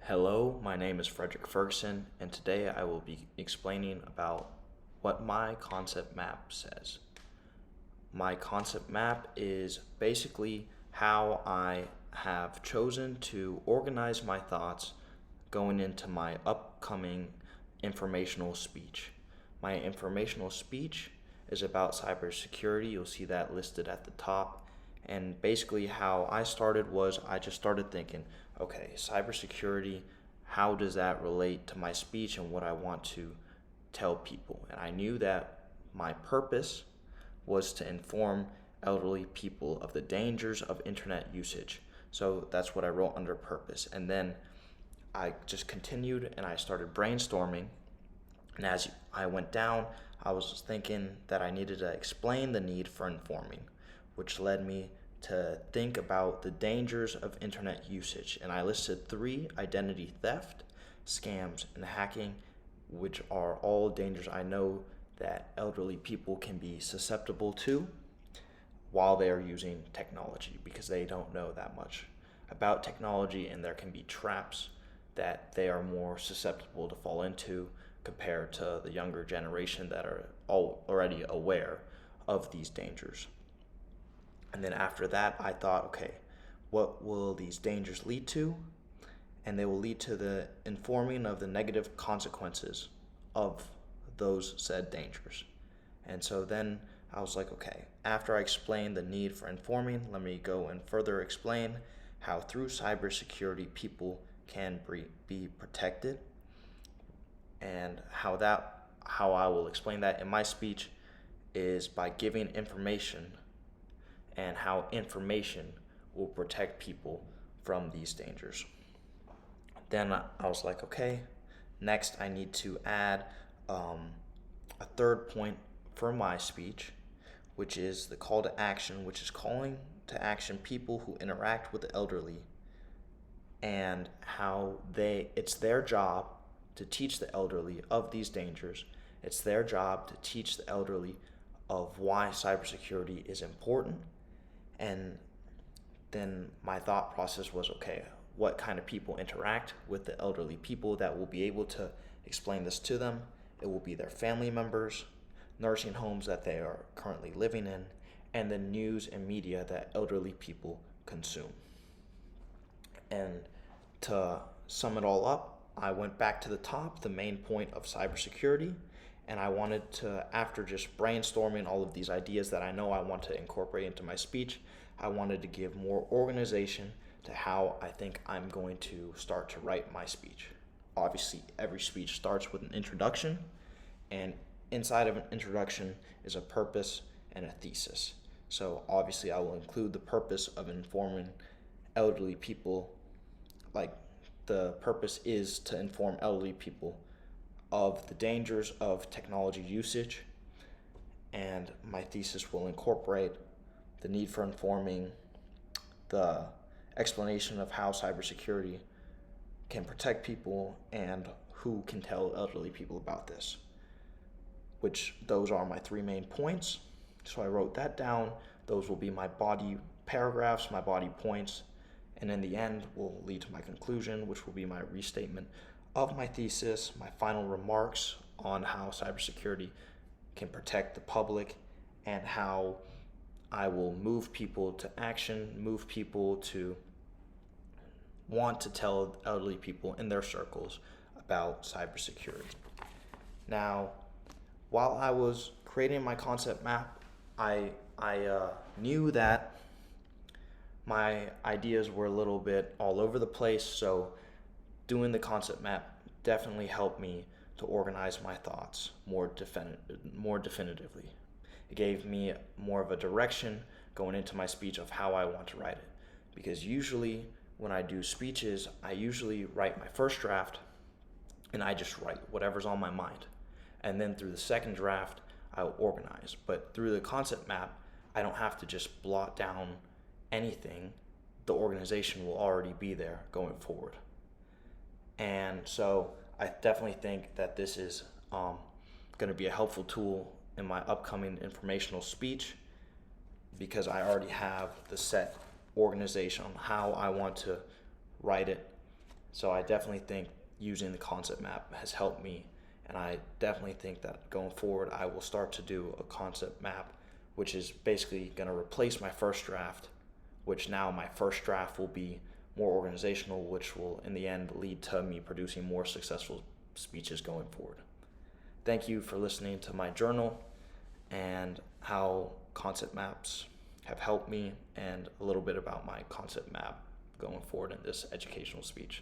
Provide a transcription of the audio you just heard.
Hello, my name is Frederick Ferguson, and today I will be explaining about what my concept map says. My concept map is basically how I have chosen to organize my thoughts going into my upcoming informational speech. My informational speech is about cybersecurity. You'll see that listed at the top. And basically, how I started was I just started thinking, okay, cybersecurity, how does that relate to my speech and what I want to tell people? And I knew that my purpose was to inform elderly people of the dangers of internet usage. So that's what I wrote under purpose. And then I just continued and I started brainstorming. And as I went down, I was thinking that I needed to explain the need for informing, which led me to think about the dangers of internet usage. And I listed 3: identity theft, scams, and hacking, which are all dangers I know that elderly people can be susceptible to while they are using technology because they don't know that much about technology, and there can be traps that they are more susceptible to fall into compared to the younger generation that are already aware of these dangers. And then after that, I thought, okay, what will these dangers lead to? And they will lead to the informing of the negative consequences of those said dangers. And so then I was like, okay, after I explained the need for informing, let me go and further explain how through cybersecurity people can be protected, and how I will explain that in my speech is by giving information and how information will protect people from these dangers. Then I was like, okay, next I need to add a third point for my speech, which is the call to action, which is calling to action people who interact with the elderly and how it's their job to teach the elderly of these dangers. It's their job to teach the elderly of why cybersecurity is important. And then my thought process was, okay, what kind of people interact with the elderly people that will be able to explain this to them? It will be their family members, nursing homes that they are currently living in, and the news and media that elderly people consume. And to sum it all up, I went back to the top, the main point of cybersecurity, and I wanted to, after just brainstorming all of these ideas that I know I want to incorporate into my speech, I wanted to give more organization to how I think I'm going to start to write my speech. Obviously, every speech starts with an introduction, and inside of an introduction is a purpose and a thesis. So obviously, I will include the purpose of informing elderly people, like the purpose is to inform elderly people of the dangers of technology usage, and my thesis will incorporate the need for informing, the explanation of how cybersecurity can protect people, and who can tell elderly people about this, which those are my 3 main points. So I wrote that down. Those will be my body paragraphs, my body points, and in the end will lead to my conclusion, which will be my restatement of my thesis, my final remarks on how cybersecurity can protect the public, and how I will move people to action, move people to want to tell elderly people in their circles about cybersecurity. Now, while I was creating my concept map, I knew that my ideas were a little bit all over the place, so doing the concept map definitely helped me to organize my thoughts more definitively. It gave me more of a direction going into my speech of how I want to write it. Because usually when I do speeches, I usually write my first draft and I just write whatever's on my mind. And then through the second draft, I'll organize. But through the concept map, I don't have to just blot down anything. The organization will already be there going forward. And so I definitely think that this is going to be a helpful tool in my upcoming informational speech, because I already have the set organization on how I want to write it So I definitely think using the concept map has helped me, and I definitely think that going forward I will start to do a concept map, which is basically going to replace my first draft, which now my first draft will be more organizational, which will in the end lead to me producing more successful speeches going forward. Thank you for listening to my journal and how concept maps have helped me, and a little bit about my concept map going forward in this educational speech.